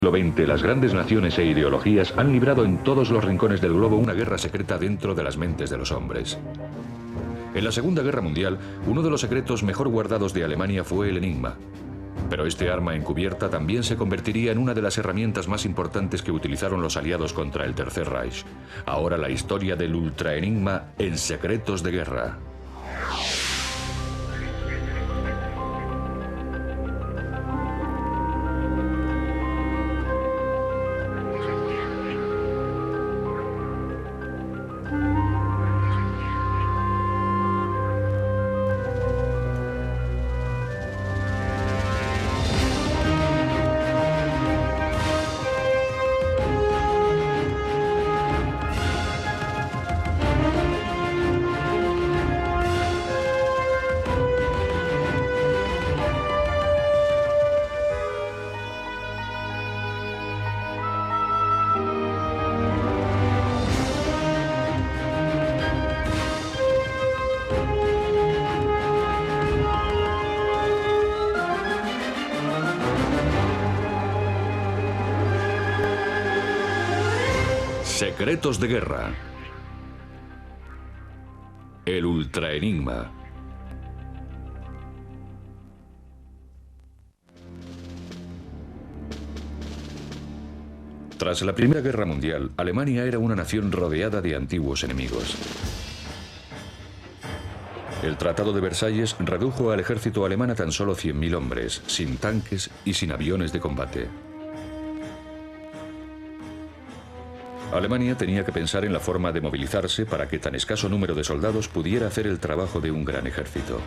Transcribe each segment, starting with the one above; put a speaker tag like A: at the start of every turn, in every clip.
A: En el siglo XX, las grandes naciones e ideologías han librado en todos los rincones del globo una guerra secreta dentro de las mentes de los hombres. En la Segunda Guerra Mundial, uno de los secretos mejor guardados de Alemania fue el enigma. Pero este arma encubierta también se convertiría en una de las herramientas más importantes que utilizaron los aliados contra el Tercer Reich. Ahora la historia del ultraenigma en Secretos de Guerra. Secretos de Guerra. El ultraenigma. Tras la Primera Guerra Mundial, Alemania era una nación rodeada de antiguos enemigos. El Tratado de Versalles redujo al ejército alemán a tan solo 100.000 hombres, sin tanques y sin aviones de combate. Alemania tenía que pensar en la forma de movilizarse para que tan escaso número de soldados pudiera hacer el trabajo de un gran ejército.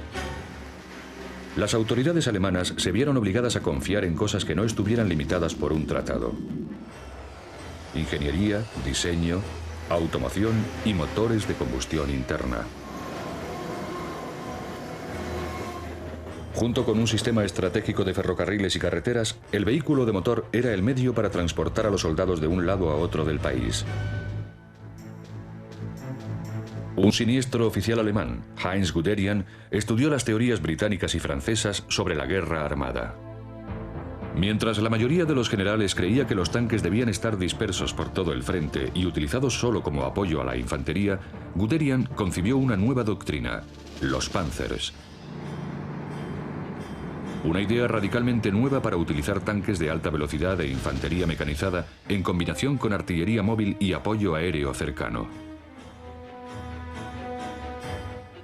A: Las autoridades alemanas se vieron obligadas a confiar en cosas que no estuvieran limitadas por un tratado. Ingeniería, diseño, automoción y motores de combustión interna. Junto con un sistema estratégico de ferrocarriles y carreteras, el vehículo de motor era el medio para transportar a los soldados de un lado a otro del país. Un siniestro oficial alemán, Heinz Guderian, estudió las teorías británicas y francesas sobre la guerra armada. Mientras la mayoría de los generales creía que los tanques debían estar dispersos por todo el frente y utilizados solo como apoyo a la infantería, Guderian concibió una nueva doctrina, los Panzers. Una idea radicalmente nueva para utilizar tanques de alta velocidad e infantería mecanizada en combinación con artillería móvil y apoyo aéreo cercano.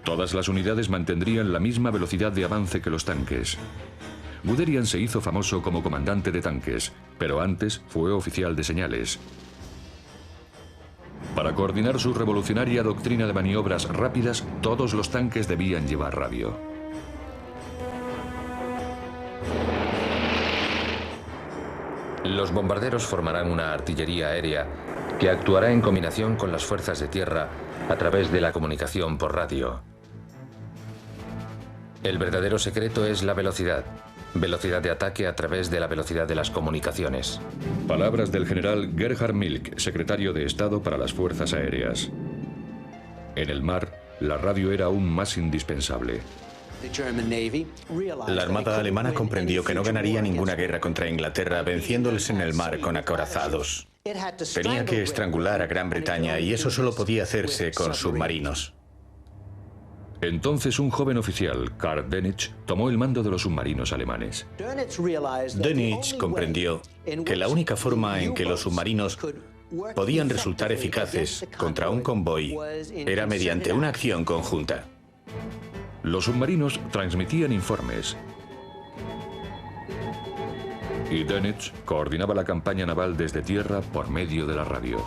A: Todas las unidades mantendrían la misma velocidad de avance que los tanques. Guderian se hizo famoso como comandante de tanques, pero antes fue oficial de señales. Para coordinar su revolucionaria doctrina de maniobras rápidas, todos los tanques debían llevar radio.
B: Los bombarderos formarán una artillería aérea que actuará en combinación con las fuerzas de tierra a través de la comunicación por radio. El verdadero secreto es la velocidad. Velocidad de ataque a través de la velocidad de las comunicaciones.
A: Palabras del general Gerhard Milch, secretario de Estado para las Fuerzas Aéreas. En el mar, la radio era aún más indispensable.
C: La Armada alemana comprendió que no ganaría ninguna guerra contra Inglaterra venciéndoles en el mar con acorazados. Tenía que estrangular a Gran Bretaña y eso solo podía hacerse con submarinos.
A: Entonces un joven oficial, Karl Dönitz, tomó el mando de los submarinos alemanes.
C: Dönitz comprendió que la única forma en que los submarinos podían resultar eficaces contra un convoy era mediante una acción conjunta.
A: Los submarinos transmitían informes y Dönitz coordinaba la campaña naval desde tierra por medio de la radio.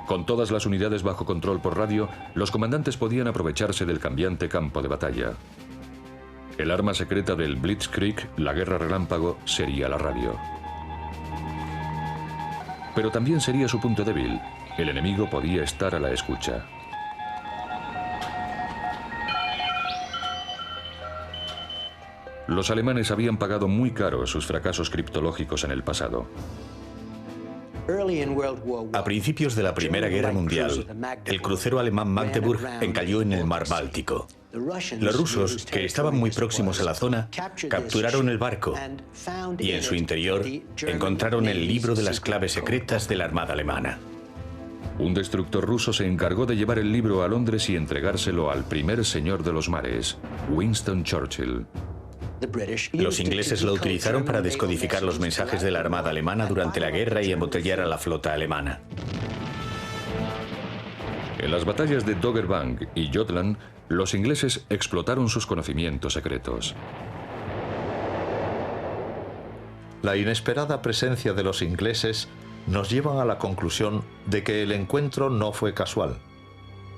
A: Con todas las unidades bajo control por radio, los comandantes podían aprovecharse del cambiante campo de batalla. El arma secreta del Blitzkrieg, la guerra relámpago, sería la radio. Pero también sería su punto débil. El enemigo podía estar a la escucha. Los alemanes habían pagado muy caro sus fracasos criptológicos en el pasado.
C: A principios de la Primera Guerra Mundial, el crucero alemán Magdeburg encalló en el mar Báltico. Los rusos, que estaban muy próximos a la zona, capturaron el barco y en su interior encontraron el libro de las claves secretas de la Armada alemana.
A: Un destructor ruso se encargó de llevar el libro a Londres y entregárselo al primer señor de los mares, Winston Churchill.
C: Los ingleses lo utilizaron para descodificar los mensajes de la Armada alemana durante la guerra y embotellar a la flota alemana.
A: En las batallas de Dogger Bank y Jutland, los ingleses explotaron sus conocimientos secretos.
D: La inesperada presencia de los ingleses nos lleva a la conclusión de que el encuentro no fue casual,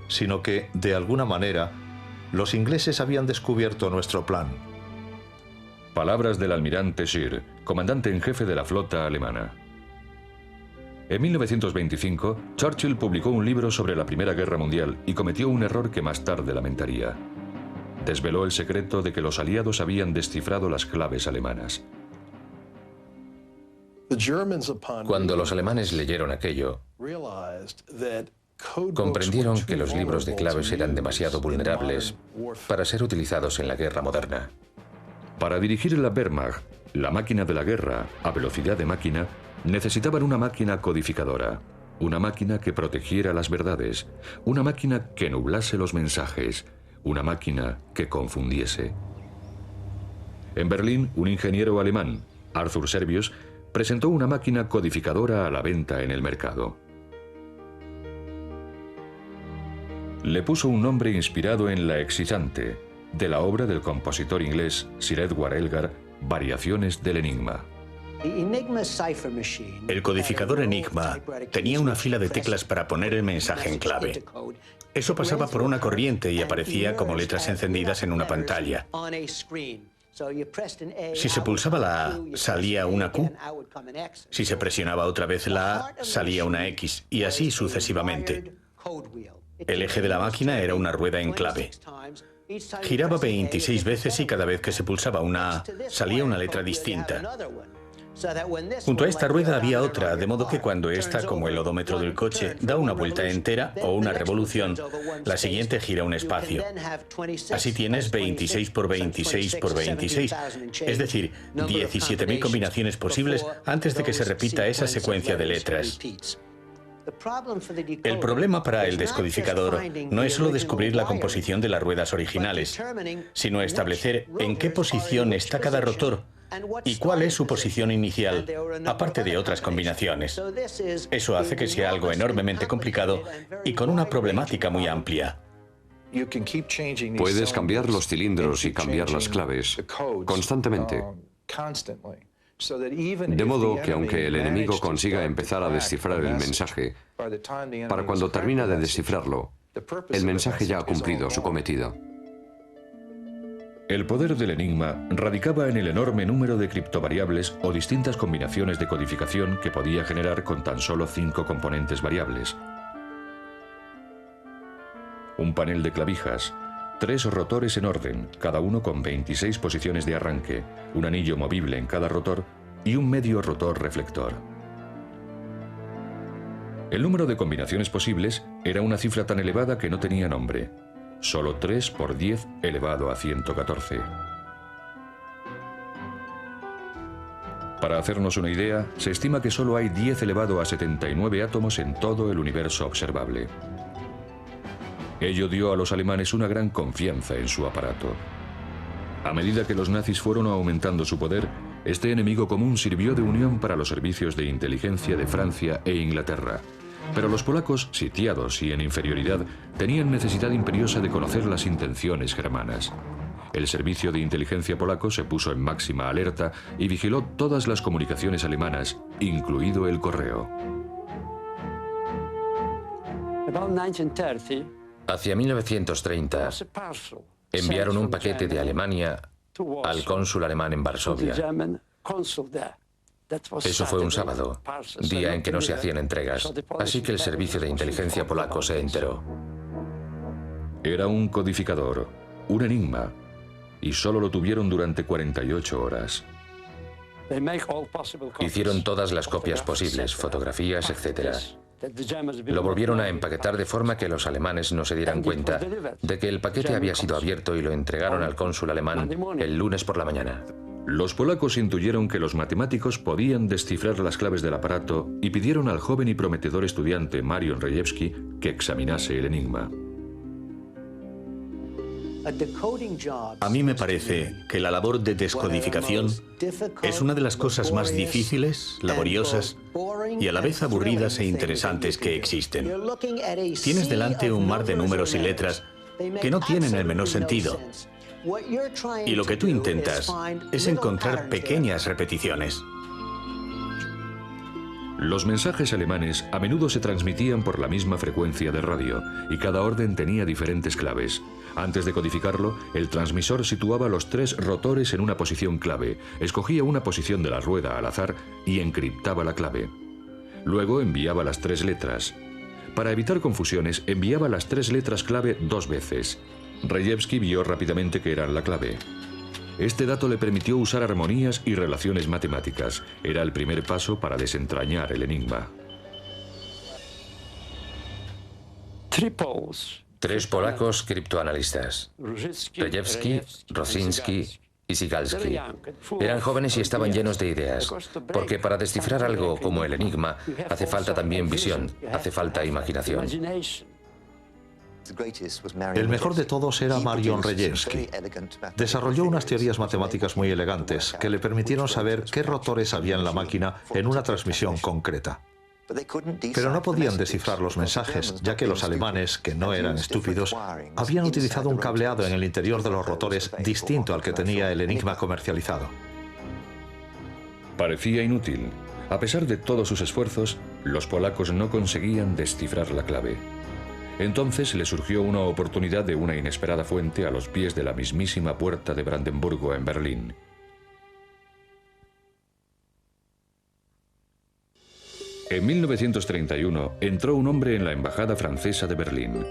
D: sino que, de alguna manera, los ingleses habían descubierto nuestro plan.
A: Palabras del almirante Scheer, comandante en jefe de la flota alemana. En 1925, Churchill publicó un libro sobre la Primera Guerra Mundial y cometió un error que más tarde lamentaría. Desveló el secreto de que los aliados habían descifrado las claves alemanas.
B: Cuando los alemanes leyeron aquello, comprendieron que los libros de claves eran demasiado vulnerables para ser utilizados en la guerra moderna.
A: Para dirigir la Wehrmacht, la máquina de la guerra, a velocidad de máquina, necesitaban una máquina codificadora, una máquina que protegiera las verdades, una máquina que nublase los mensajes, una máquina que confundiese. En Berlín, un ingeniero alemán, Arthur Servius, presentó una máquina codificadora a la venta en el mercado. Le puso un nombre inspirado en la Exitante, de la obra del compositor inglés Sir Edward Elgar, Variaciones del Enigma.
C: El codificador Enigma tenía una fila de teclas para poner el mensaje en clave. Eso pasaba por una corriente y aparecía como letras encendidas en una pantalla. Si se pulsaba la A, salía una Q. Si se presionaba otra vez la A, salía una X, y así sucesivamente. El eje de la máquina era una rueda en clave. Giraba 26 veces y cada vez que se pulsaba una A, salía una letra distinta. Junto a esta rueda había otra, de modo que cuando esta, como el odómetro del coche, da una vuelta entera o una revolución, la siguiente gira un espacio. Así tienes 26 por 26 por 26, es decir, 17.000 combinaciones posibles antes de que se repita esa secuencia de letras. El problema para el descodificador no es solo descubrir la composición de las ruedas originales, sino establecer en qué posición está cada rotor y cuál es su posición inicial, aparte de otras combinaciones. Eso hace que sea algo enormemente complicado y con una problemática muy amplia.
E: Puedes cambiar los cilindros y cambiar las claves constantemente. De modo que aunque el enemigo consiga empezar a descifrar el mensaje, para cuando termina de descifrarlo, el mensaje ya ha cumplido su cometido.
A: El poder del enigma radicaba en el enorme número de criptovariables o distintas combinaciones de codificación que podía generar con tan solo 5 componentes variables. Un panel de clavijas, 3 rotores en orden, cada uno con 26 posiciones de arranque, un anillo movible en cada rotor y un medio rotor reflector. El número de combinaciones posibles era una cifra tan elevada que no tenía nombre. Solo 3 por 10 elevado a 114. Para hacernos una idea, se estima que solo hay 10 elevado a 79 átomos en todo el universo observable. Ello dio a los alemanes una gran confianza en su aparato. A medida que los nazis fueron aumentando su poder, este enemigo común sirvió de unión para los servicios de inteligencia de Francia e Inglaterra. Pero los polacos, sitiados y en inferioridad, tenían necesidad imperiosa de conocer las intenciones germanas. El servicio de inteligencia polaco se puso en máxima alerta y vigiló todas las comunicaciones alemanas, incluido el correo.
B: Hacia 1930, enviaron un paquete de Alemania al cónsul alemán en Varsovia. Eso fue un sábado, día en que no se hacían entregas, así que el servicio de inteligencia polaco se enteró.
A: Era un codificador, un enigma, y solo lo tuvieron durante 48 horas.
B: Hicieron todas las copias posibles, fotografías, etc. Lo volvieron a empaquetar de forma que los alemanes no se dieran cuenta de que el paquete había sido abierto y lo entregaron al cónsul alemán el lunes por la mañana.
A: Los polacos intuyeron que los matemáticos podían descifrar las claves del aparato y pidieron al joven y prometedor estudiante Marion Rejewski que examinase el enigma.
C: A mí me parece que la labor de descodificación es una de las cosas más difíciles, laboriosas y a la vez aburridas e interesantes que existen. Tienes delante un mar de números y letras que no tienen el menor sentido. Y lo que tú intentas es encontrar pequeñas repeticiones.
A: Los mensajes alemanes a menudo se transmitían por la misma frecuencia de radio y cada orden tenía diferentes claves. Antes de codificarlo, el transmisor situaba los 3 rotores en una posición clave, escogía una posición de la rueda al azar y encriptaba la clave. Luego enviaba las 3 letras. Para evitar confusiones, enviaba las 3 letras clave 2 veces. Rejewski vio rápidamente que eran la clave. Este dato le permitió usar armonías y relaciones matemáticas. Era el primer paso para desentrañar el enigma.
B: 3 polacos criptoanalistas: Rejewski, Rosinski y Sigalski. Eran jóvenes y estaban llenos de ideas, porque para descifrar algo como el enigma hace falta también visión, hace falta imaginación.
D: El mejor de todos era Marion Rejewski. Desarrolló unas teorías matemáticas muy elegantes que le permitieron saber qué rotores había en la máquina en una transmisión concreta. Pero no podían descifrar los mensajes, ya que los alemanes, que no eran estúpidos, habían utilizado un cableado en el interior de los rotores distinto al que tenía el enigma comercializado.
A: Parecía inútil. A pesar de todos sus esfuerzos, los polacos no conseguían descifrar la clave. Entonces le surgió una oportunidad de una inesperada fuente a los pies de la mismísima puerta de Brandenburgo en Berlín. En 1931 entró un hombre en la embajada francesa de Berlín.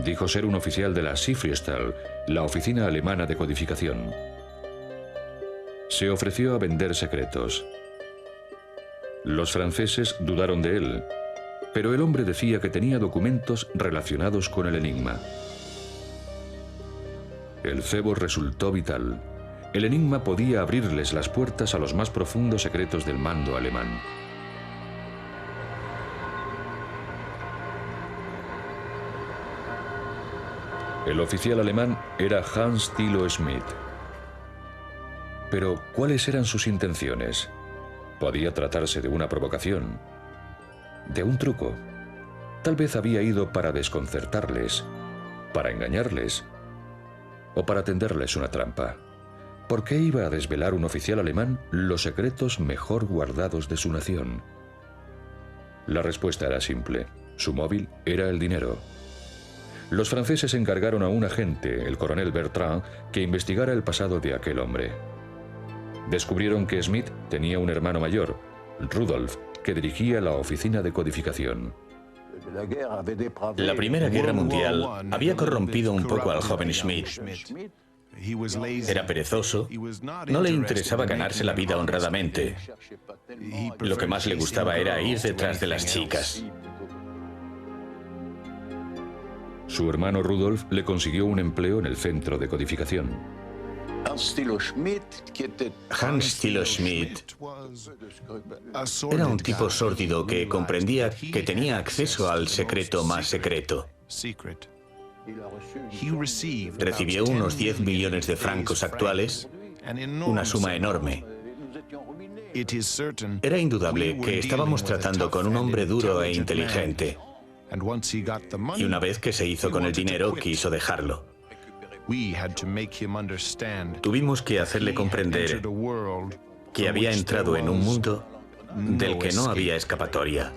A: Dijo ser un oficial de la Cifrstelle, la oficina alemana de codificación. Se ofreció a vender secretos. Los franceses dudaron de él, pero el hombre decía que tenía documentos relacionados con el enigma. El cebo resultó vital. El enigma podía abrirles las puertas a los más profundos secretos del mando alemán. El oficial alemán era Hans Thilo Schmidt. Pero, ¿cuáles eran sus intenciones? Podía tratarse de una provocación, de un truco. Tal vez había ido para desconcertarles, para engañarles, o para tenderles una trampa. ¿Por qué iba a desvelar un oficial alemán los secretos mejor guardados de su nación? La respuesta era simple. Su móvil era el dinero. Los franceses encargaron a un agente, el coronel Bertrand, que investigara el pasado de aquel hombre. Descubrieron que Schmidt tenía un hermano mayor, Rudolf, que dirigía la oficina de codificación.
C: La Primera Guerra Mundial había corrompido un poco al joven Schmidt. Era perezoso, no le interesaba ganarse la vida honradamente. Lo que más le gustaba era ir detrás de las chicas.
A: Su hermano Rudolf le consiguió un empleo en el centro de codificación.
C: Hans Thilo Schmidt era un tipo sórdido que comprendía que tenía acceso al secreto más secreto. Recibió unos 10 millones de francos actuales, una suma enorme. Era indudable que estábamos tratando con un hombre duro e inteligente. Y una vez que se hizo con el dinero, quiso dejarlo. Tuvimos que hacerle comprender que había entrado en un mundo del que no había escapatoria.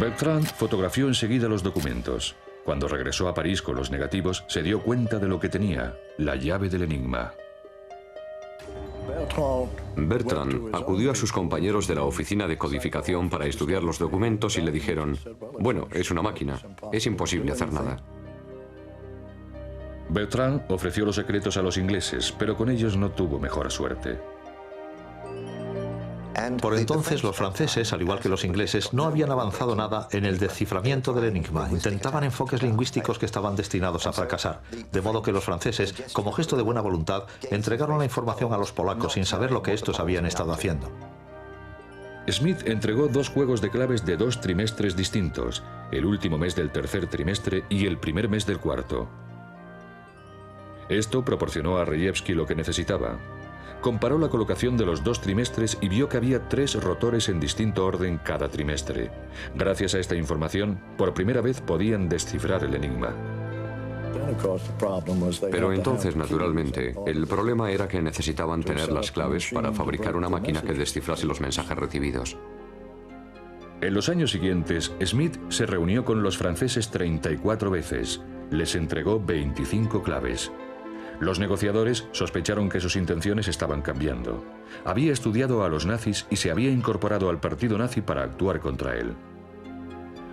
A: Bertrand fotografió enseguida los documentos. Cuando regresó a París con los negativos, se dio cuenta de lo que tenía, la llave del enigma.
E: Bertrand acudió a sus compañeros de la oficina de codificación para estudiar los documentos y le dijeron: bueno, es una máquina, es imposible hacer nada.
A: Bertrand ofreció los secretos a los ingleses, pero con ellos no tuvo mejor suerte.
D: Por entonces los franceses, al igual que los ingleses, no habían avanzado nada en el desciframiento del enigma. Intentaban enfoques lingüísticos que estaban destinados a fracasar. De modo que los franceses, como gesto de buena voluntad, entregaron la información a los polacos sin saber lo que estos habían estado haciendo.
A: Smith entregó 2 juegos de claves de 2 trimestres distintos, el último mes del tercer trimestre y el primer mes del cuarto. Esto proporcionó a Rejewski lo que necesitaba. Comparó la colocación de los 2 trimestres y vio que había 3 rotores en distinto orden cada trimestre. Gracias a esta información, por primera vez podían descifrar el enigma.
E: Pero entonces, naturalmente, el problema era que necesitaban tener las claves para fabricar una máquina que descifrase los mensajes recibidos.
A: En los años siguientes, Smith se reunió con los franceses 34 veces. Les entregó 25 claves. Los negociadores sospecharon que sus intenciones estaban cambiando. Había estudiado a los nazis y se había incorporado al partido nazi para actuar contra él.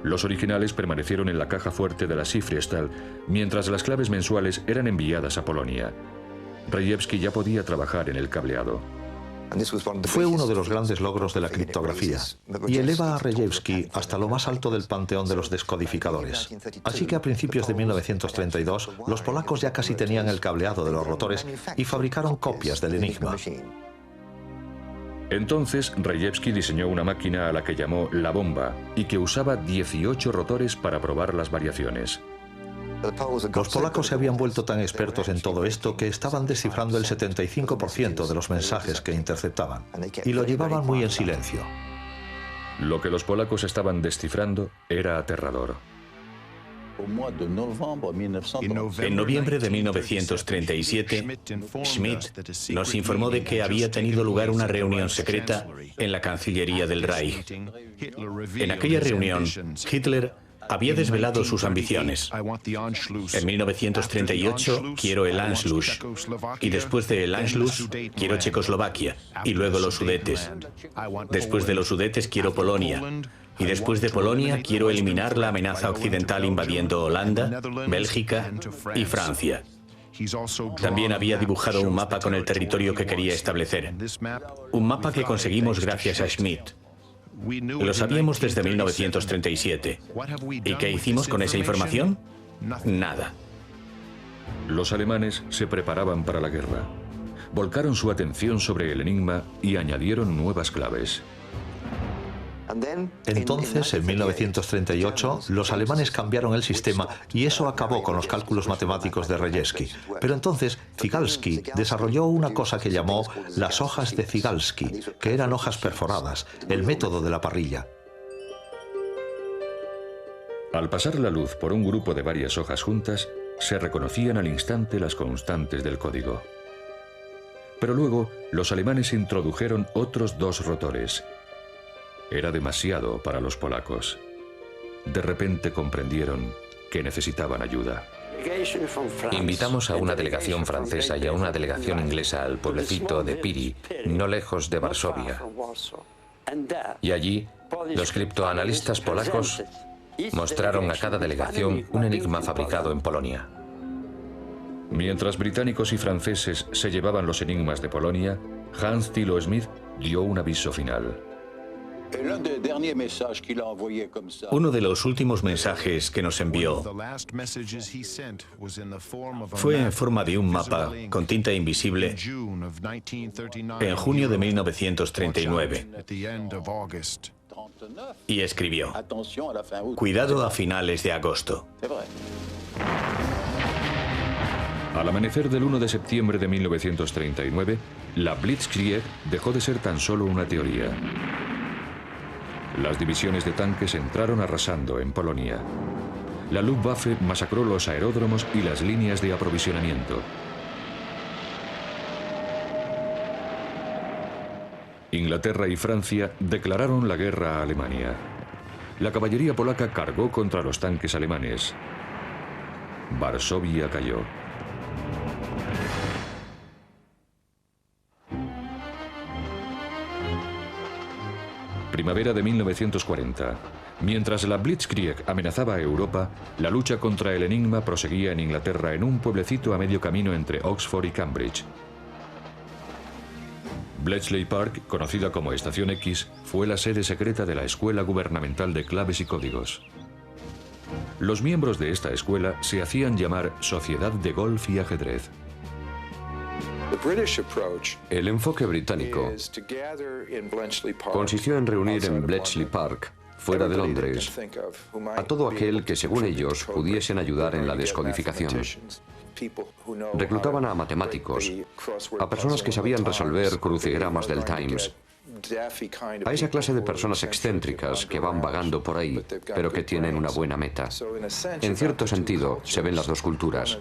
A: Los originales permanecieron en la caja fuerte de la Sifriestal, mientras las claves mensuales eran enviadas a Polonia. Rejewski ya podía trabajar en el cableado.
D: Fue uno de los grandes logros de la criptografía y eleva a Rejewski hasta lo más alto del panteón de los descodificadores. Así que a principios de 1932, los polacos ya casi tenían el cableado de los rotores y fabricaron copias del enigma.
A: Entonces, Rejewski diseñó una máquina a la que llamó la bomba y que usaba 18 rotores para probar las variaciones.
D: Los polacos se habían vuelto tan expertos en todo esto que estaban descifrando el 75% de los mensajes que interceptaban y lo llevaban muy en silencio.
A: Lo que los polacos estaban descifrando era aterrador.
C: En noviembre de 1937, Schmidt nos informó de que había tenido lugar una reunión secreta en la Cancillería del Reich. En aquella reunión, Hitler había desvelado sus ambiciones. En 1938 quiero el Anschluss, y después del Anschluss quiero Checoslovaquia, y luego los Sudetes. Después de los Sudetes quiero Polonia, y después de Polonia quiero eliminar la amenaza occidental invadiendo Holanda, Bélgica y Francia. También había dibujado un mapa con el territorio que quería establecer. Un mapa que conseguimos gracias a Schmidt. Lo sabíamos desde 1937. ¿Y qué hicimos con esa información? Nada.
A: Los alemanes se preparaban para la guerra. Volcaron su atención sobre el enigma y añadieron nuevas claves.
D: Entonces, en 1938, los alemanes cambiaron el sistema y eso acabó con los cálculos matemáticos de Rejewski. Pero entonces, Zygalski desarrolló una cosa que llamó las hojas de Zygalski, que eran hojas perforadas, el método de la parrilla.
A: Al pasar la luz por un grupo de varias hojas juntas, se reconocían al instante las constantes del código. Pero luego, los alemanes introdujeron otros 2 rotores. Era demasiado para los polacos. De repente comprendieron que necesitaban ayuda.
B: Invitamos a una delegación francesa y a una delegación inglesa al pueblecito de Piri, no lejos de Varsovia. Y allí, los criptoanalistas polacos mostraron a cada delegación un enigma fabricado en Polonia.
A: Mientras británicos y franceses se llevaban los enigmas de Polonia, Hans Thilo Smith dio un aviso final.
C: Uno de los últimos mensajes que nos envió fue en forma de un mapa con tinta invisible en junio de 1939. Y escribió: cuidado a finales de agosto.
A: Al amanecer del 1 de septiembre de 1939, la Blitzkrieg dejó de ser tan solo una teoría. Las divisiones de tanques entraron arrasando en Polonia. La Luftwaffe masacró los aeródromos y las líneas de aprovisionamiento. Inglaterra y Francia declararon la guerra a Alemania. La caballería polaca cargó contra los tanques alemanes. Varsovia cayó. Primavera de 1940. Mientras la Blitzkrieg amenazaba a Europa, la lucha contra el enigma proseguía en Inglaterra, en un pueblecito a medio camino entre Oxford y Cambridge. Bletchley Park, conocida como Estación X, fue la sede secreta de la Escuela Gubernamental de Claves y Códigos. Los miembros de esta escuela se hacían llamar Sociedad de Golf y Ajedrez.
E: El enfoque británico consistió en reunir en Bletchley Park, fuera de Londres, a todo aquel que, según ellos, pudiesen ayudar en la descodificación. Reclutaban a matemáticos, a personas que sabían resolver crucigramas del Times, a esa clase de personas excéntricas que van vagando por ahí, pero que tienen una buena meta. En cierto sentido, se ven las dos culturas.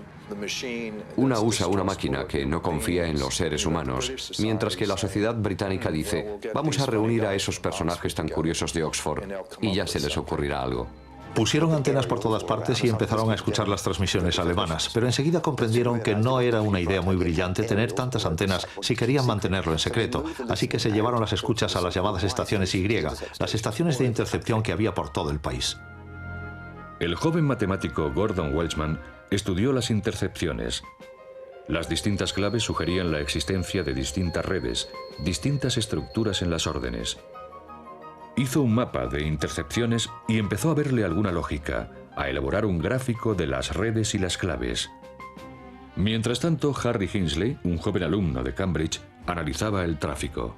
E: Una usa una máquina que no confía en los seres humanos, mientras que la sociedad británica dice, vamos a reunir a esos personajes tan curiosos de Oxford y ya se les ocurrirá algo.
D: Pusieron antenas por todas partes y empezaron a escuchar las transmisiones alemanas, pero enseguida comprendieron que no era una idea muy brillante tener tantas antenas si querían mantenerlo en secreto, así que se llevaron las escuchas a las llamadas estaciones Y, las estaciones de intercepción que había por todo el país.
A: El joven matemático Gordon Welchman estudió las intercepciones. Las distintas claves sugerían la existencia de distintas redes, distintas estructuras en las órdenes. Hizo un mapa de intercepciones y empezó a verle alguna lógica, a elaborar un gráfico de las redes y las claves. Mientras tanto, Harry Hinsley, un joven alumno de Cambridge, analizaba el tráfico.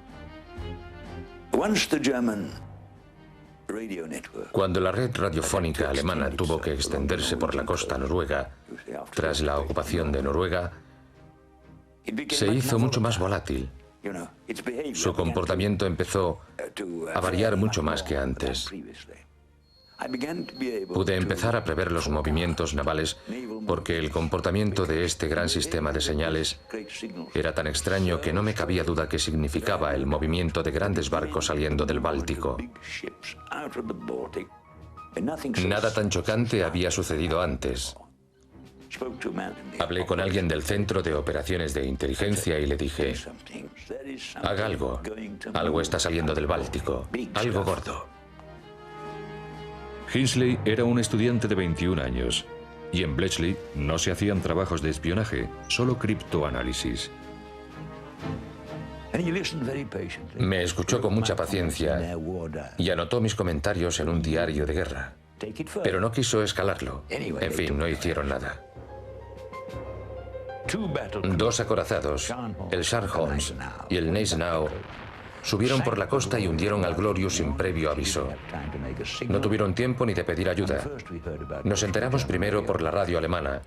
B: Cuando la red radiofónica alemana tuvo que extenderse por la costa noruega, tras la ocupación de Noruega, se hizo mucho más volátil. Su comportamiento empezó a variar mucho más que antes. Pude empezar a prever los movimientos navales porque el comportamiento de este gran sistema de señales era tan extraño que no me cabía duda que significaba el movimiento de grandes barcos saliendo del Báltico. Nada tan chocante había sucedido antes. Hablé con alguien del Centro de Operaciones de Inteligencia y le dije, haga algo, algo está saliendo del Báltico, algo gordo.
A: Hinsley era un estudiante de 21 años y en Bletchley no se hacían trabajos de espionaje, solo criptoanálisis.
B: Me escuchó con mucha paciencia y anotó mis comentarios en un diario de guerra, pero no quiso escalarlo. En fin, no hicieron nada. Dos acorazados, el Sharpholmes y el Gneisenau, subieron por la costa y hundieron al Glorious sin previo aviso. No tuvieron tiempo ni de pedir ayuda. Nos enteramos primero por la radio alemana.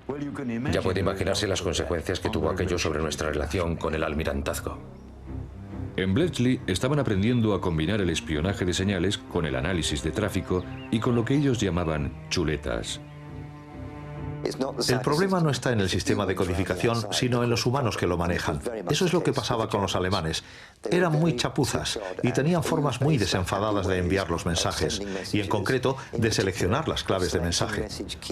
B: Ya puede imaginarse las consecuencias que tuvo aquello sobre nuestra relación con el almirantazgo.
A: En Bletchley estaban aprendiendo a combinar el espionaje de señales con el análisis de tráfico y con lo que ellos llamaban chuletas.
D: El problema no está en el sistema de codificación, sino en los humanos que lo manejan. Eso es lo que pasaba con los alemanes. Eran muy chapuzas y tenían formas muy desenfadadas de enviar los mensajes, y en concreto de seleccionar las claves de mensaje.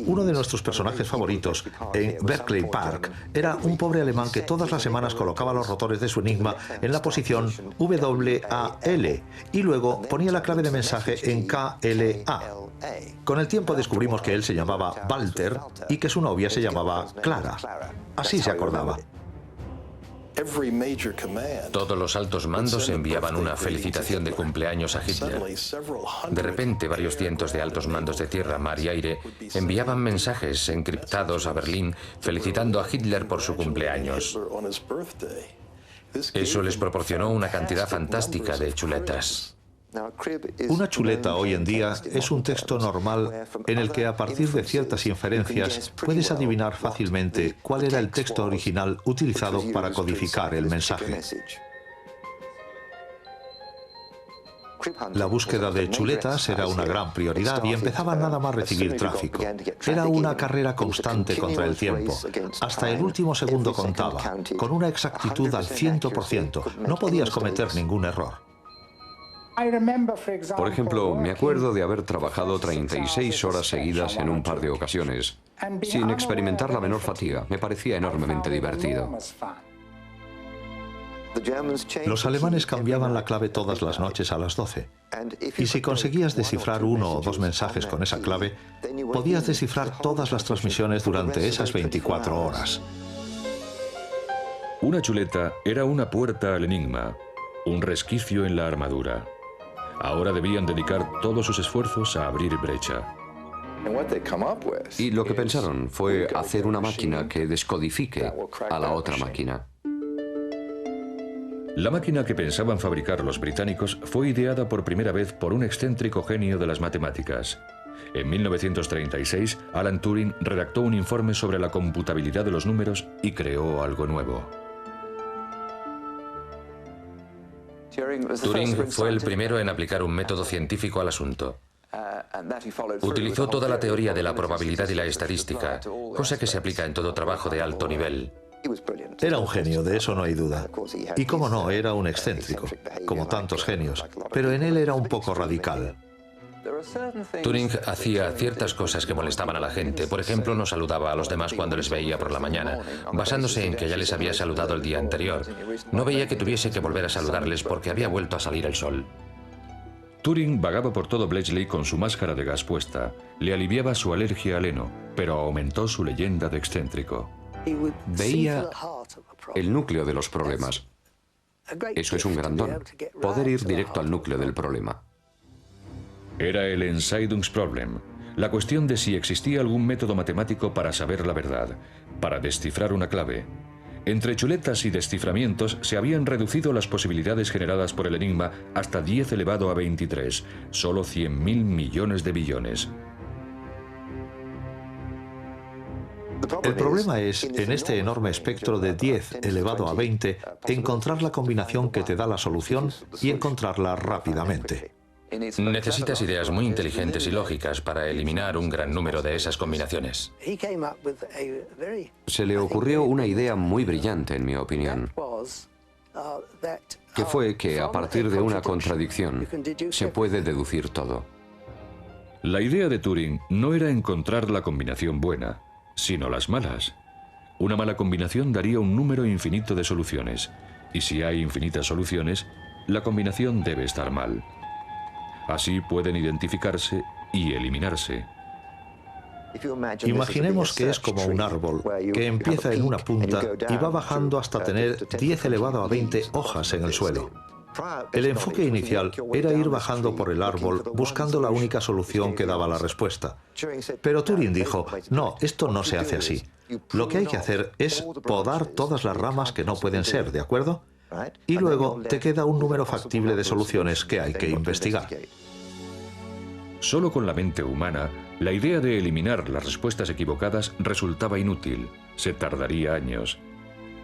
D: Uno de nuestros personajes favoritos en Bletchley Park era un pobre alemán que todas las semanas colocaba los rotores de su enigma en la posición WAL y luego ponía la clave de mensaje en KLA. Con el tiempo descubrimos que él se llamaba Walter y que su novia se llamaba Clara. Así se acordaba.
B: Todos los altos mandos enviaban una felicitación de cumpleaños a Hitler. De repente, varios cientos de altos mandos de tierra, mar y aire enviaban mensajes encriptados a Berlín felicitando a Hitler por su cumpleaños. Eso les proporcionó una cantidad fantástica de chuletas.
D: Una chuleta hoy en día es un texto normal en el que a partir de ciertas inferencias puedes adivinar fácilmente cuál era el texto original utilizado para codificar el mensaje. La búsqueda de chuletas era una gran prioridad y empezaba nada más recibir tráfico. Era una carrera constante contra el tiempo. Hasta el último segundo contaba, con una exactitud al 100%. No podías cometer ningún error.
E: Por ejemplo, me acuerdo de haber trabajado 36 horas seguidas en un par de ocasiones, sin experimentar la menor fatiga. Me parecía enormemente divertido.
D: Los alemanes cambiaban la clave todas las noches a las 12. Y si conseguías descifrar 1 o 2 mensajes con esa clave, podías descifrar todas las transmisiones durante esas 24 horas.
A: Una chuleta era una puerta al enigma, un resquicio en la armadura. Ahora debían dedicar todos sus esfuerzos a abrir brecha.
E: Y lo que pensaron fue hacer una máquina que descodifique a la otra máquina.
A: La máquina que pensaban fabricar los británicos fue ideada por primera vez por un excéntrico genio de las matemáticas. En 1936, Alan Turing redactó un informe sobre la computabilidad de los números y creó algo nuevo.
B: Turing fue el primero en aplicar un método científico al asunto. Utilizó toda la teoría de la probabilidad y la estadística, cosa que se aplica en todo trabajo de alto nivel.
D: Era un genio, de eso no hay duda. Y cómo no, era un excéntrico, como tantos genios, pero en él era un poco radical.
B: Turing hacía ciertas cosas que molestaban a la gente. Por ejemplo, no saludaba a los demás cuando les veía por la mañana, basándose en que ya les había saludado el día anterior. No veía que tuviese que volver a saludarles porque había vuelto a salir el sol.
A: Turing vagaba por todo Bletchley con su máscara de gas puesta. Le aliviaba su alergia al heno, pero aumentó su leyenda de excéntrico.
E: Veía el núcleo de los problemas. Eso es un gran don, poder ir directo al núcleo del problema.
A: Era el Entscheidungsproblem, la cuestión de si existía algún método matemático para saber la verdad, para descifrar una clave. Entre chuletas y desciframientos se habían reducido las posibilidades generadas por el enigma hasta 10 elevado a 23, solo 100.000 millones de billones.
D: El problema es, en este enorme espectro de 10 elevado a 20, encontrar la combinación que te da la solución y encontrarla rápidamente.
B: Necesitas ideas muy inteligentes y lógicas para eliminar un gran número de esas combinaciones.
E: Se le ocurrió una idea muy brillante, en mi opinión, que fue que a partir de una contradicción se puede deducir todo.
A: La idea de Turing no era encontrar la combinación buena, sino las malas. Una mala combinación daría un número infinito de soluciones, y si hay infinitas soluciones, la combinación debe estar mal. Así pueden identificarse y eliminarse.
D: Imaginemos que es como un árbol, que empieza en una punta y va bajando hasta tener 10 elevado a 20 hojas en el suelo. El enfoque inicial era ir bajando por el árbol buscando la única solución que daba la respuesta. Pero Turing dijo, no, esto no se hace así. Lo que hay que hacer es podar todas las ramas que no pueden ser, ¿de acuerdo? Y luego te queda un número factible de soluciones que hay que investigar.
A: Solo con la mente humana, la idea de eliminar las respuestas equivocadas resultaba inútil. Se tardaría años.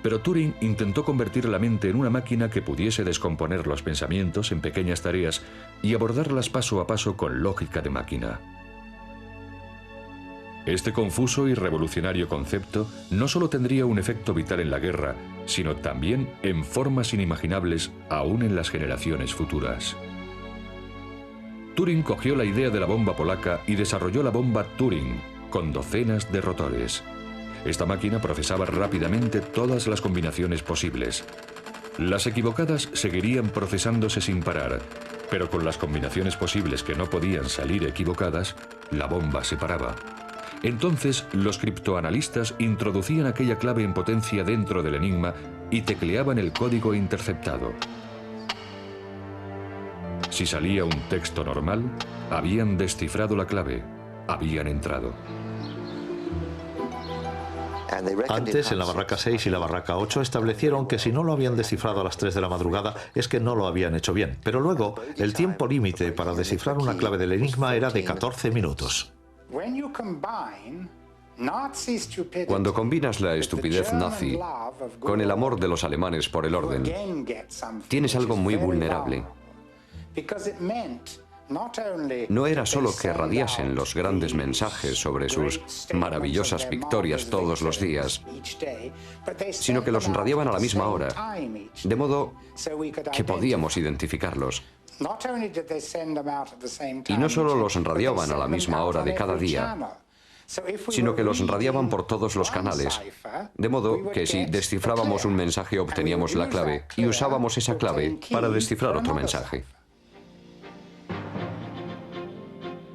A: Pero Turing intentó convertir la mente en una máquina que pudiese descomponer los pensamientos en pequeñas tareas y abordarlas paso a paso con lógica de máquina. Este confuso y revolucionario concepto no solo tendría un efecto vital en la guerra, sino también en formas inimaginables aún en las generaciones futuras. Turing cogió la idea de la bomba polaca y desarrolló la bomba Turing, con docenas de rotores. Esta máquina procesaba rápidamente todas las combinaciones posibles. Las equivocadas seguirían procesándose sin parar, pero con las combinaciones posibles que no podían salir equivocadas, la bomba se paraba. Entonces, los criptoanalistas introducían aquella clave en potencia dentro del enigma y tecleaban el código interceptado. Si salía un texto normal, habían descifrado la clave, habían entrado.
D: Antes, en la barraca 6 y la barraca 8 establecieron que si no lo habían descifrado a las 3 de la madrugada es que no lo habían hecho bien. Pero luego, el tiempo límite para descifrar una clave del enigma era de 14 minutos.
E: Cuando combinas la estupidez nazi con el amor de los alemanes por el orden, tienes algo muy vulnerable. No era solo que radiasen los grandes mensajes sobre sus maravillosas victorias todos los días, sino que los radiaban a la misma hora, de modo que podíamos identificarlos. Y no solo los radiaban a la misma hora de cada día, sino que los radiaban por todos los canales, de modo que si descifrábamos un mensaje obteníamos la clave y usábamos esa clave para descifrar otro mensaje.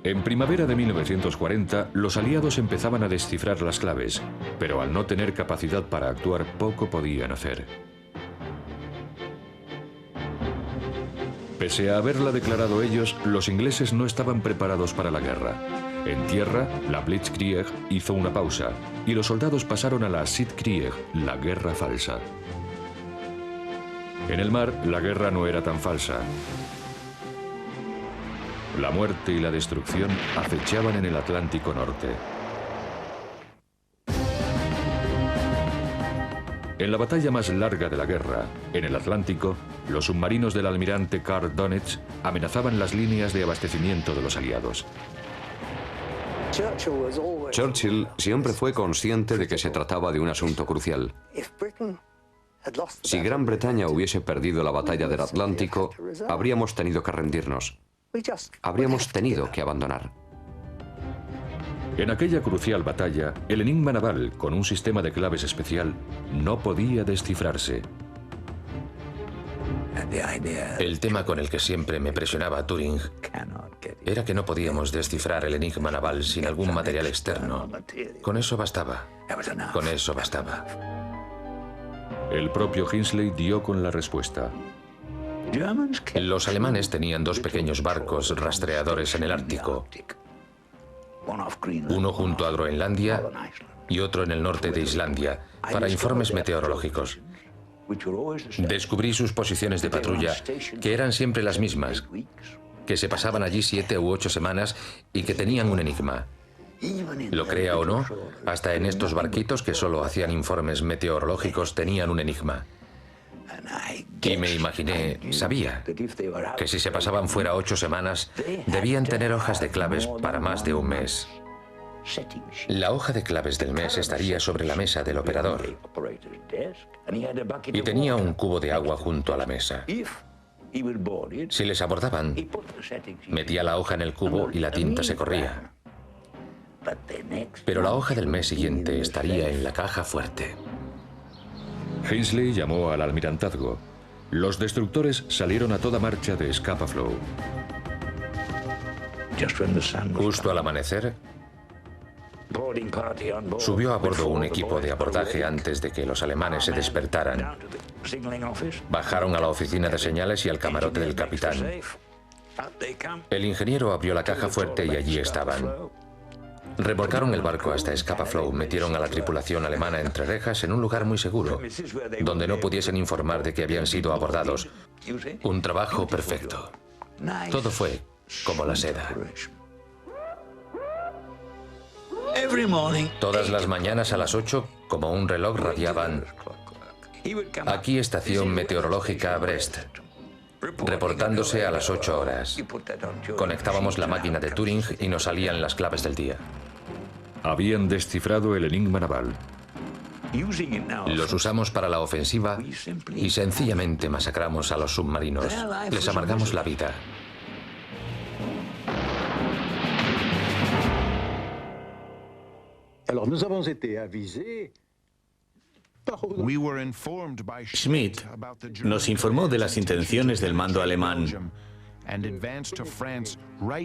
A: En primavera de 1940, los aliados empezaban a descifrar las claves, pero al no tener capacidad para actuar, poco podían hacer. Pese a haberla declarado ellos, los ingleses no estaban preparados para la guerra. En tierra, la Blitzkrieg hizo una pausa, y los soldados pasaron a la Siegkrieg, la guerra falsa. En el mar, la guerra no era tan falsa. La muerte y la destrucción acechaban en el Atlántico Norte. En la batalla más larga de la guerra, en el Atlántico, los submarinos del almirante Karl Donitz amenazaban las líneas de abastecimiento de los aliados.
E: Churchill siempre fue consciente de que se trataba de un asunto crucial. Si Gran Bretaña hubiese perdido la batalla del Atlántico, habríamos tenido que rendirnos. Habríamos tenido que abandonar.
A: En aquella crucial batalla, el enigma naval, con un sistema de claves especial, no podía descifrarse.
B: El tema con el que siempre me presionaba Turing era que no podíamos descifrar el enigma naval sin algún material externo. Con eso bastaba. Con eso bastaba.
A: El propio Hinsley dio con la respuesta.
B: Los alemanes tenían dos pequeños barcos rastreadores en el Ártico, uno junto a Groenlandia y otro en el norte de Islandia, para informes meteorológicos. Descubrí sus posiciones de patrulla, que eran siempre las mismas, que se pasaban allí 7 u 8 semanas y que tenían un enigma. Lo crea o no, hasta en estos barquitos que solo hacían informes meteorológicos tenían un enigma. Y me imaginé, sabía, que si se pasaban fuera 8 semanas, debían tener hojas de claves para más de un mes. La hoja de claves del mes estaría sobre la mesa del operador. Y tenía un cubo de agua junto a la mesa. Si les abordaban, metía la hoja en el cubo y la tinta se corría. Pero la hoja del mes siguiente estaría en la caja fuerte.
A: Hinsley llamó al almirantazgo. Los destructores salieron a toda marcha de Scapa Flow.
B: Justo al amanecer, subió a bordo un equipo de abordaje antes de que los alemanes se despertaran. Bajaron a la oficina de señales y al camarote del capitán. El ingeniero abrió la caja fuerte y allí estaban. Remolcaron el barco hasta Scapa Flow, metieron a la tripulación alemana entre rejas en un lugar muy seguro, donde no pudiesen informar de que habían sido abordados. Un trabajo perfecto. Todo fue como la seda. Todas las mañanas a las 8, como un reloj, radiaban: aquí estación meteorológica Brest, reportándose a las 8 horas. Conectábamos la máquina de Turing y nos salían las claves del día.
A: Habían descifrado el enigma naval.
B: Los usamos para la ofensiva y sencillamente masacramos a los submarinos. Les amargamos la vida.
C: Schmidt nos informó de las intenciones del mando alemán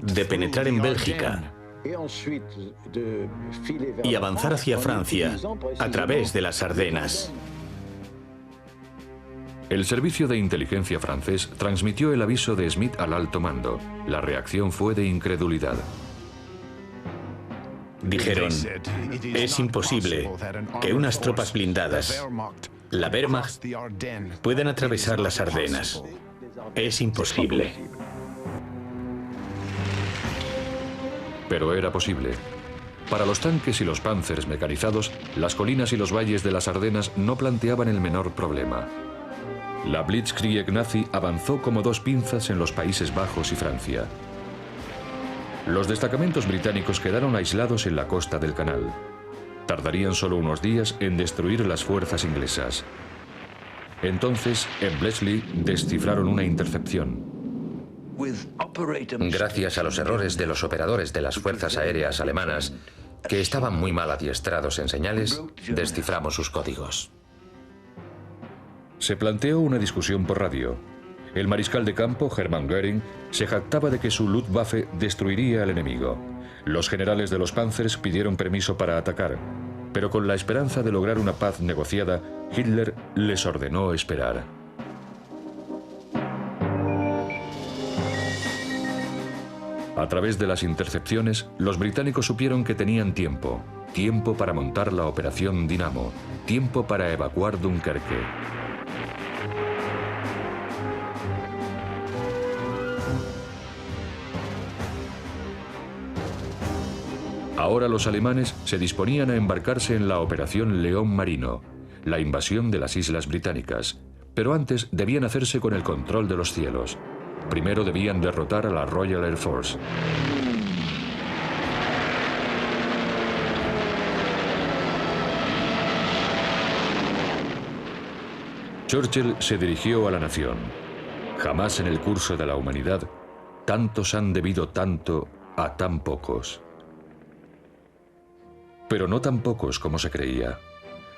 C: de penetrar en Bélgica y avanzar hacia Francia a través de las Ardenas.
A: El servicio de inteligencia francés transmitió el aviso de Schmidt al alto mando. La reacción fue de incredulidad.
C: Dijeron: es imposible que unas tropas blindadas, la Wehrmacht, puedan atravesar las Ardenas. Es imposible.
A: Pero era posible. Para los tanques y los panzers mecanizados, las colinas y los valles de las Ardenas no planteaban el menor problema. La Blitzkrieg nazi avanzó como dos pinzas en los Países Bajos y Francia. Los destacamentos británicos quedaron aislados en la costa del canal. Tardarían solo unos días en destruir las fuerzas inglesas. Entonces, en Bletchley descifraron una intercepción.
B: Gracias a los errores de los operadores de las fuerzas aéreas alemanas, que estaban muy mal adiestrados en señales, desciframos sus códigos.
A: Se planteó una discusión por radio. El mariscal de campo, Hermann Göring, se jactaba de que su Luftwaffe destruiría al enemigo. Los generales de los Panzers pidieron permiso para atacar, pero con la esperanza de lograr una paz negociada, Hitler les ordenó esperar. A través de las intercepciones, los británicos supieron que tenían tiempo para montar la Operación Dinamo, tiempo para evacuar Dunkerque. Ahora los alemanes se disponían a embarcarse en la Operación León Marino, la invasión de las islas británicas, pero antes debían hacerse con el control de los cielos. Primero debían derrotar a la Royal Air Force. Churchill se dirigió a la nación. Jamás en el curso de la humanidad, tantos han debido tanto a tan pocos. Pero no tan pocos como se creía.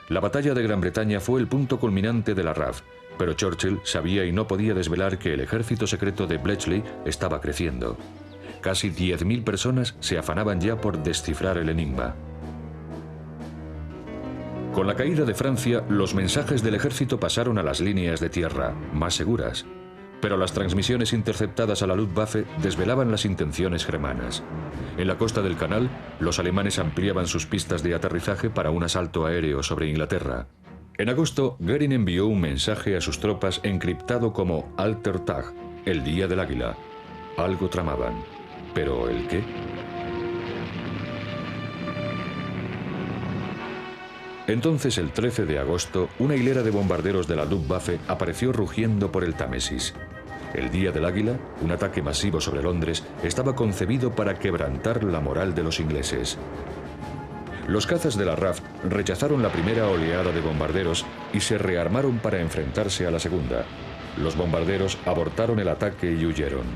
A: La batalla de Gran Bretaña fue el punto culminante de la RAF, pero Churchill sabía y no podía desvelar que el ejército secreto de Bletchley estaba creciendo. Casi 10.000 personas se afanaban ya por descifrar el enigma. Con la caída de Francia, los mensajes del ejército pasaron a las líneas de tierra, más seguras. Pero las transmisiones interceptadas a la Luftwaffe desvelaban las intenciones germanas. En la costa del Canal, los alemanes ampliaban sus pistas de aterrizaje para un asalto aéreo sobre Inglaterra. En agosto, Göring envió un mensaje a sus tropas encriptado como Alter Tag, el Día del Águila. Algo tramaban. ¿Pero el qué? Entonces, el 13 de agosto, una hilera de bombarderos de la Luftwaffe apareció rugiendo por el Támesis. El Día del Águila, un ataque masivo sobre Londres, estaba concebido para quebrantar la moral de los ingleses. Los cazas de la RAF rechazaron la primera oleada de bombarderos y se rearmaron para enfrentarse a la segunda. Los bombarderos abortaron el ataque y huyeron.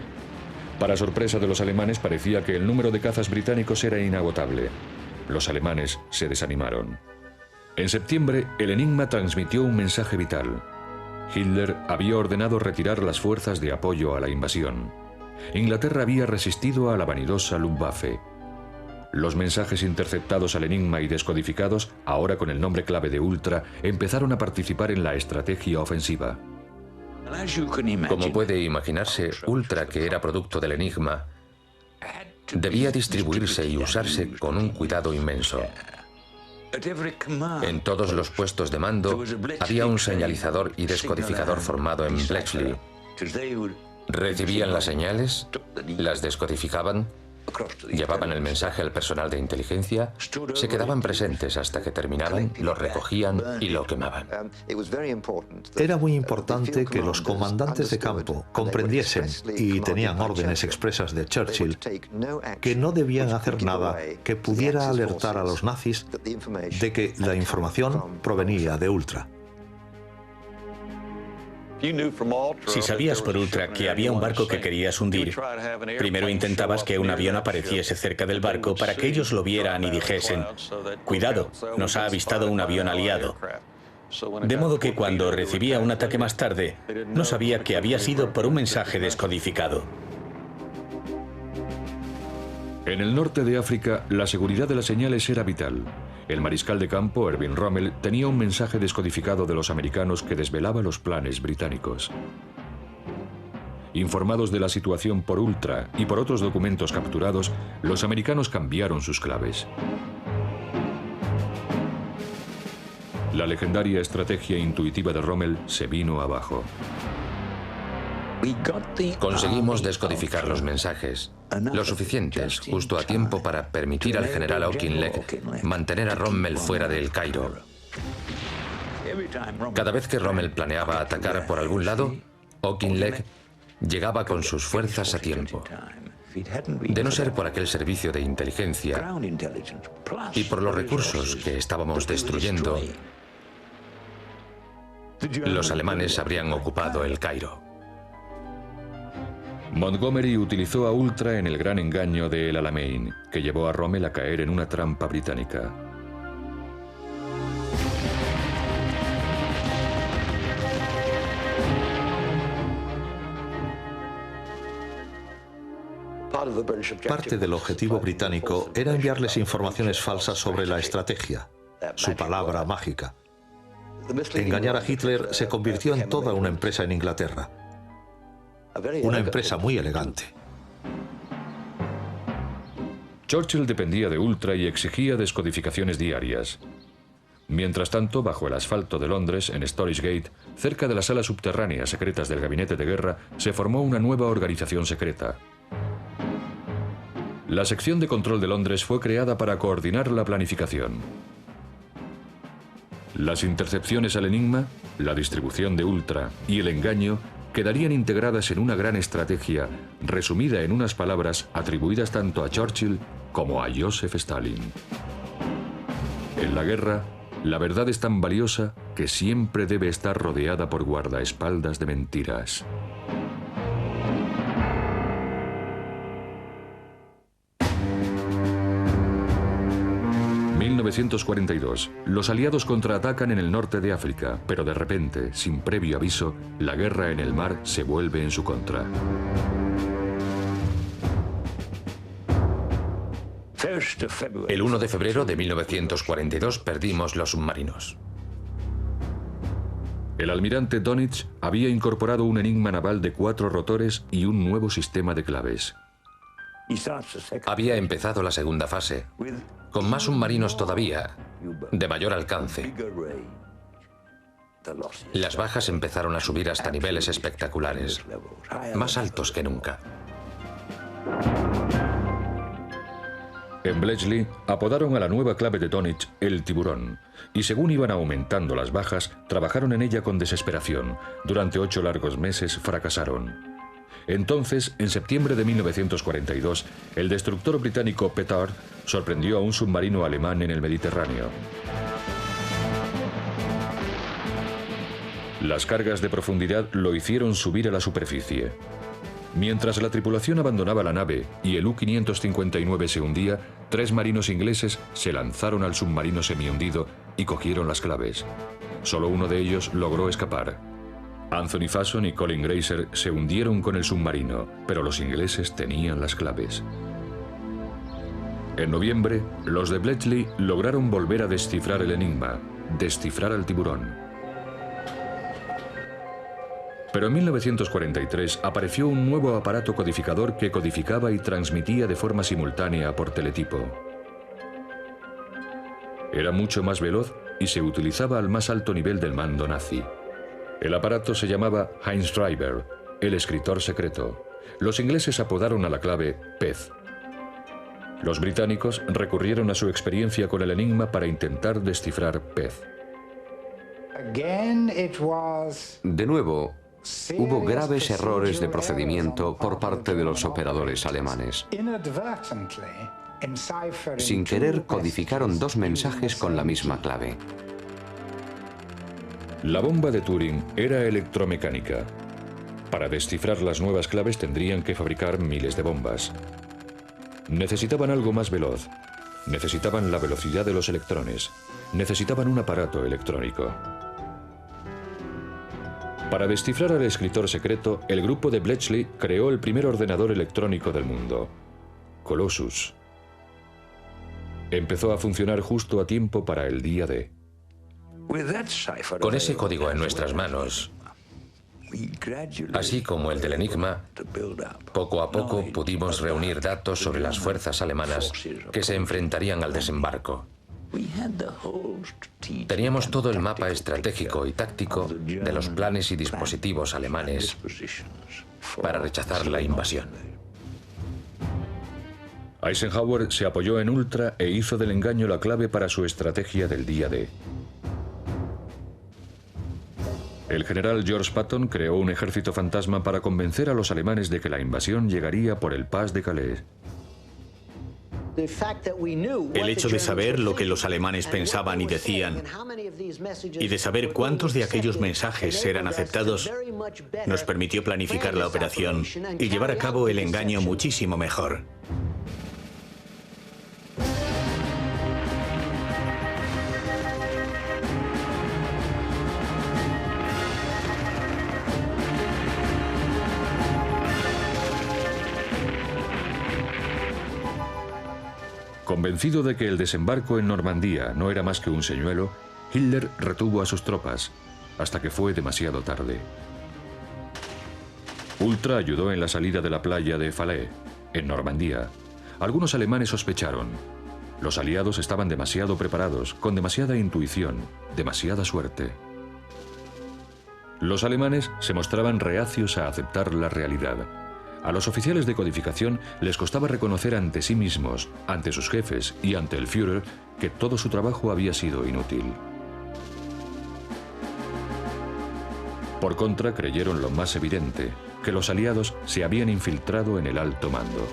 A: Para sorpresa de los alemanes, parecía que el número de cazas británicos era inagotable. Los alemanes se desanimaron. En septiembre, el enigma transmitió un mensaje vital. Hitler había ordenado retirar las fuerzas de apoyo a la invasión. Inglaterra había resistido a la vanidosa Luftwaffe. Los mensajes interceptados al enigma y descodificados, ahora con el nombre clave de Ultra, empezaron a participar en la estrategia ofensiva.
B: Como puede imaginarse, Ultra, que era producto del enigma, debía distribuirse y usarse con un cuidado inmenso. En todos los puestos de mando había un señalizador y descodificador formado en Bletchley. Recibían las señales, las descodificaban, llevaban el mensaje al personal de inteligencia, se quedaban presentes hasta que terminaban, lo recogían y lo quemaban.
D: Era muy importante que los comandantes de campo comprendiesen, y tenían órdenes expresas de Churchill, que no debían hacer nada que pudiera alertar a los nazis de que la información provenía de Ultra.
C: Si sabías por Ultra que había un barco que querías hundir, primero intentabas que un avión apareciese cerca del barco para que ellos lo vieran y dijesen: «Cuidado, nos ha avistado un avión aliado». De modo que cuando recibía un ataque más tarde, no sabía que había sido por un mensaje descodificado.
A: En el norte de África, la seguridad de las señales era vital. El mariscal de campo, Erwin Rommel, tenía un mensaje descodificado de los americanos que desvelaba los planes británicos. Informados de la situación por Ultra y por otros documentos capturados, los americanos cambiaron sus claves. La legendaria estrategia intuitiva de Rommel se vino abajo.
B: Conseguimos descodificar los mensajes, lo suficientes, justo a tiempo para permitir al general Auchinleck mantener a Rommel fuera de El Cairo. Cada vez que Rommel planeaba atacar por algún lado, Auchinleck llegaba con sus fuerzas a tiempo. De no ser por aquel servicio de inteligencia y por los recursos que estábamos destruyendo, los alemanes habrían ocupado El Cairo.
A: Montgomery utilizó a Ultra en el gran engaño de El Alamein, que llevó a Rommel a caer en una trampa británica.
D: Parte del objetivo británico era enviarles informaciones falsas sobre la estrategia, su palabra mágica. Engañar a Hitler se convirtió en toda una empresa en Inglaterra. Una empresa muy elegante.
A: Churchill dependía de Ultra y exigía descodificaciones diarias. Mientras tanto, bajo el asfalto de Londres, en Storage Gate, cerca de las salas subterráneas secretas del gabinete de guerra, se formó una nueva organización secreta. La sección de control de Londres fue creada para coordinar la planificación. Las intercepciones al enigma, la distribución de Ultra y el engaño quedarían integradas en una gran estrategia, resumida en unas palabras atribuidas tanto a Churchill como a Joseph Stalin. En la guerra, la verdad es tan valiosa que siempre debe estar rodeada por guardaespaldas de mentiras. En 1942, los aliados contraatacan en el norte de África, pero de repente, sin previo aviso, la guerra en el mar se vuelve en su contra.
B: El 1 de febrero de 1942 perdimos los submarinos.
A: El almirante Dönitz había incorporado un enigma naval de 4 rotores y un nuevo sistema de claves.
B: Había empezado la segunda fase, con más submarinos todavía, de mayor alcance. Las bajas empezaron a subir hasta niveles espectaculares, más altos que nunca.
A: En Bletchley apodaron a la nueva clave de Dönitz el tiburón, y según iban aumentando las bajas, trabajaron en ella con desesperación. Durante 8 largos meses fracasaron. Entonces, en septiembre de 1942, el destructor británico Petard sorprendió a un submarino alemán en el Mediterráneo. Las cargas de profundidad lo hicieron subir a la superficie. Mientras la tripulación abandonaba la nave y el U-559 se hundía, 3 marinos ingleses se lanzaron al submarino semihundido y cogieron las claves. Solo uno de ellos logró escapar. Anthony Fason y Colin Grazer se hundieron con el submarino, pero los ingleses tenían las claves. En noviembre, los de Bletchley lograron volver a descifrar el enigma, descifrar al tiburón. Pero en 1943 apareció un nuevo aparato codificador que codificaba y transmitía de forma simultánea por teletipo. Era mucho más veloz y se utilizaba al más alto nivel del mando nazi. El aparato se llamaba Heinz Schreiber, el escritor secreto. Los ingleses apodaron a la clave Pez. Los británicos recurrieron a su experiencia con el enigma para intentar descifrar Pez.
E: De nuevo, hubo graves errores de procedimiento por parte de los operadores alemanes. Sin querer, codificaron 2 mensajes con la misma clave.
A: La bomba de Turing era electromecánica. Para descifrar las nuevas claves tendrían que fabricar miles de bombas. Necesitaban algo más veloz. Necesitaban la velocidad de los electrones. Necesitaban un aparato electrónico. Para descifrar al escritor secreto, el grupo de Bletchley creó el primer ordenador electrónico del mundo, Colossus. Empezó a funcionar justo a tiempo para el día D.
B: Con ese código en nuestras manos, así como el del enigma, poco a poco pudimos reunir datos sobre las fuerzas alemanas que se enfrentarían al desembarco. Teníamos todo el mapa estratégico y táctico de los planes y dispositivos alemanes para rechazar la invasión.
A: Eisenhower se apoyó en Ultra e hizo del engaño la clave para su estrategia del día D. El general George Patton creó un ejército fantasma para convencer a los alemanes de que la invasión llegaría por el Pas de Calais.
C: El hecho de saber lo que los alemanes pensaban y decían, y de saber cuántos de aquellos mensajes eran aceptados, nos permitió planificar la operación y llevar a cabo el engaño muchísimo mejor.
A: Convencido de que el desembarco en Normandía no era más que un señuelo, Hitler retuvo a sus tropas, hasta que fue demasiado tarde. Ultra ayudó en la salida de la playa de Falaise, en Normandía. Algunos alemanes sospecharon. Los aliados estaban demasiado preparados, con demasiada intuición, demasiada suerte. Los alemanes se mostraban reacios a aceptar la realidad. A los oficiales de codificación les costaba reconocer ante sí mismos, ante sus jefes y ante el Führer que todo su trabajo había sido inútil. Por contra, creyeron lo más evidente, que los aliados se habían infiltrado en el alto mando.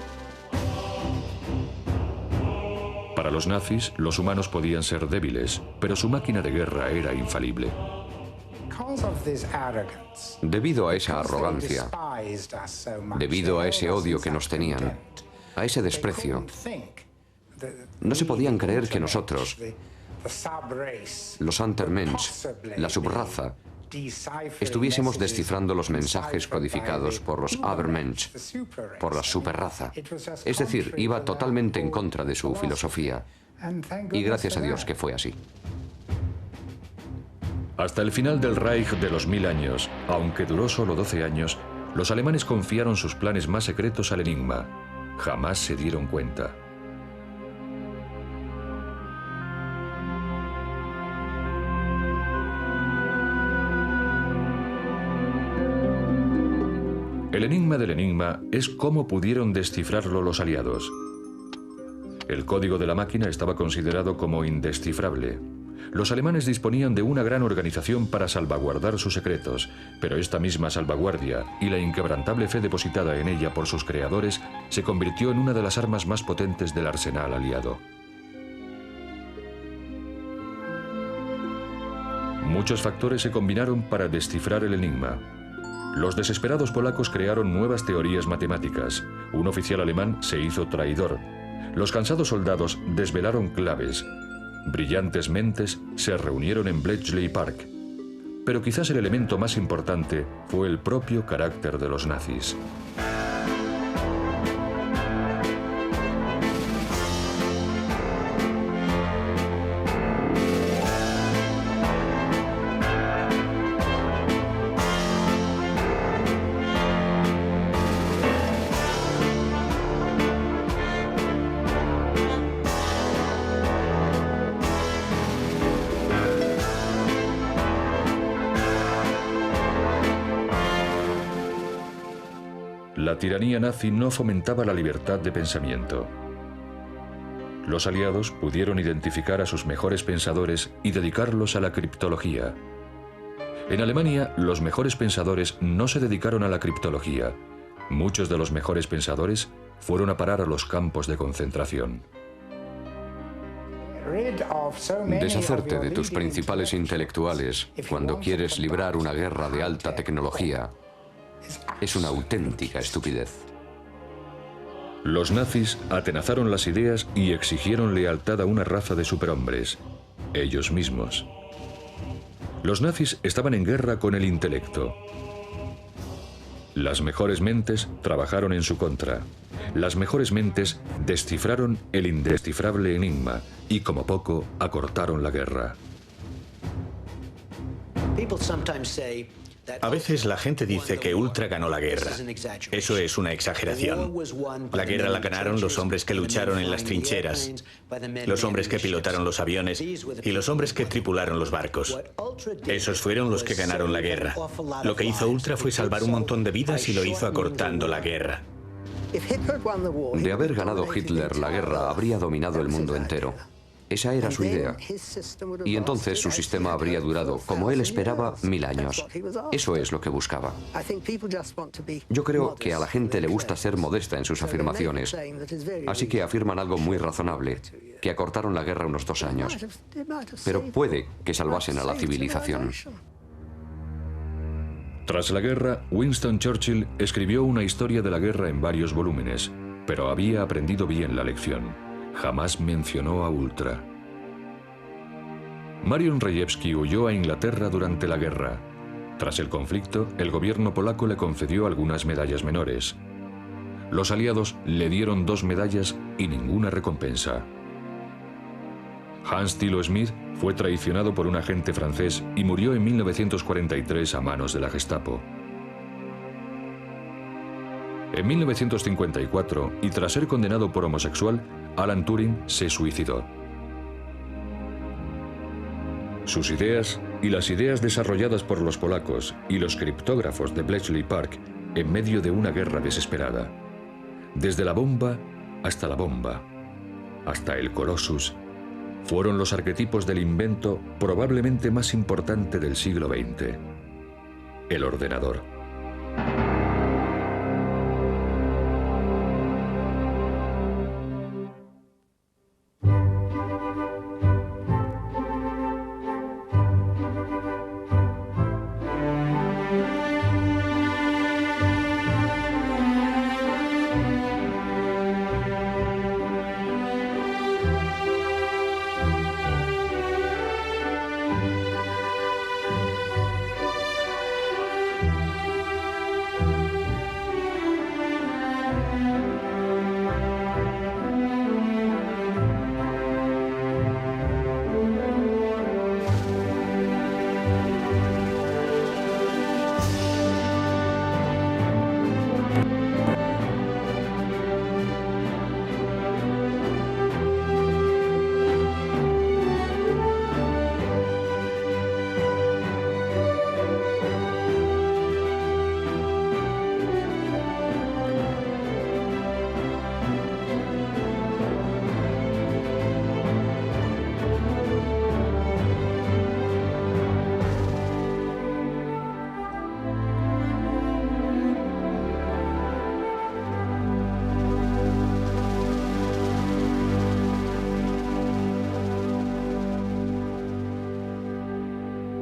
A: Para los nazis, los humanos podían ser débiles, pero su máquina de guerra era infalible.
E: Debido a esa arrogancia, debido a ese odio que nos tenían, a ese desprecio, no se podían creer que nosotros, los Untermensch, la subraza, estuviésemos descifrando los mensajes codificados por los Übermensch, por la superraza. Es decir, iba totalmente en contra de su filosofía. Y gracias a Dios que fue así.
A: Hasta el final del Reich de los 1000 años, aunque duró solo 12 años, los alemanes confiaron sus planes más secretos al Enigma. Jamás se dieron cuenta. El enigma del enigma es cómo pudieron descifrarlo los aliados. El código de la máquina estaba considerado como indescifrable. Los alemanes disponían de una gran organización para salvaguardar sus secretos, pero esta misma salvaguardia y la inquebrantable fe depositada en ella por sus creadores se convirtió en una de las armas más potentes del arsenal aliado. Muchos factores se combinaron para descifrar el enigma. Los desesperados polacos crearon nuevas teorías matemáticas. Un oficial alemán se hizo traidor. Los cansados soldados desvelaron claves. Brillantes mentes se reunieron en Bletchley Park. Pero quizás el elemento más importante fue el propio carácter de los nazis. La tiranía nazi no fomentaba la libertad de pensamiento. Los aliados pudieron identificar a sus mejores pensadores y dedicarlos a la criptología. En Alemania, los mejores pensadores no se dedicaron a la criptología. Muchos de los mejores pensadores fueron a parar a los campos de concentración.
E: Deshacerte de tus principales intelectuales cuando quieres librar una guerra de alta tecnología es una auténtica estupidez.
A: Los nazis atenazaron las ideas y exigieron lealtad a una raza de superhombres, ellos mismos. Los nazis estaban en guerra con el intelecto. Las mejores mentes trabajaron en su contra. Las mejores mentes descifraron el indescifrable enigma y, como poco, acortaron la guerra.
C: A veces la gente dice que Ultra ganó la guerra. Eso es una exageración. La guerra la ganaron los hombres que lucharon en las trincheras, los hombres que pilotaron los aviones y los hombres que tripularon los barcos. Esos fueron los que ganaron la guerra. Lo que hizo Ultra fue salvar un montón de vidas y lo hizo acortando la guerra.
E: De haber ganado Hitler la guerra, habría dominado el mundo entero. Esa era su idea. Y entonces su sistema habría durado, como él esperaba, 1000 años. Eso es lo que buscaba. Yo creo que a la gente le gusta ser modesta en sus afirmaciones, así que afirman algo muy razonable, que acortaron la guerra unos 2 años. Pero puede que salvasen a la civilización.
A: Tras la guerra, Winston Churchill escribió una historia de la guerra en varios volúmenes, pero había aprendido bien la lección. Jamás mencionó a Ultra. Marion Rejewski huyó a Inglaterra durante la guerra. Tras el conflicto, el gobierno polaco le concedió algunas medallas menores. Los aliados le dieron 2 medallas y ninguna recompensa. Hans Thilo Smith fue traicionado por un agente francés y murió en 1943 a manos de la Gestapo. En 1954, y tras ser condenado por homosexual, Alan Turing se suicidó. Sus ideas y las ideas desarrolladas por los polacos y los criptógrafos de Bletchley Park en medio de una guerra desesperada. Desde la bomba, hasta el Colossus, fueron los arquetipos del invento probablemente más importante del siglo XX, el ordenador.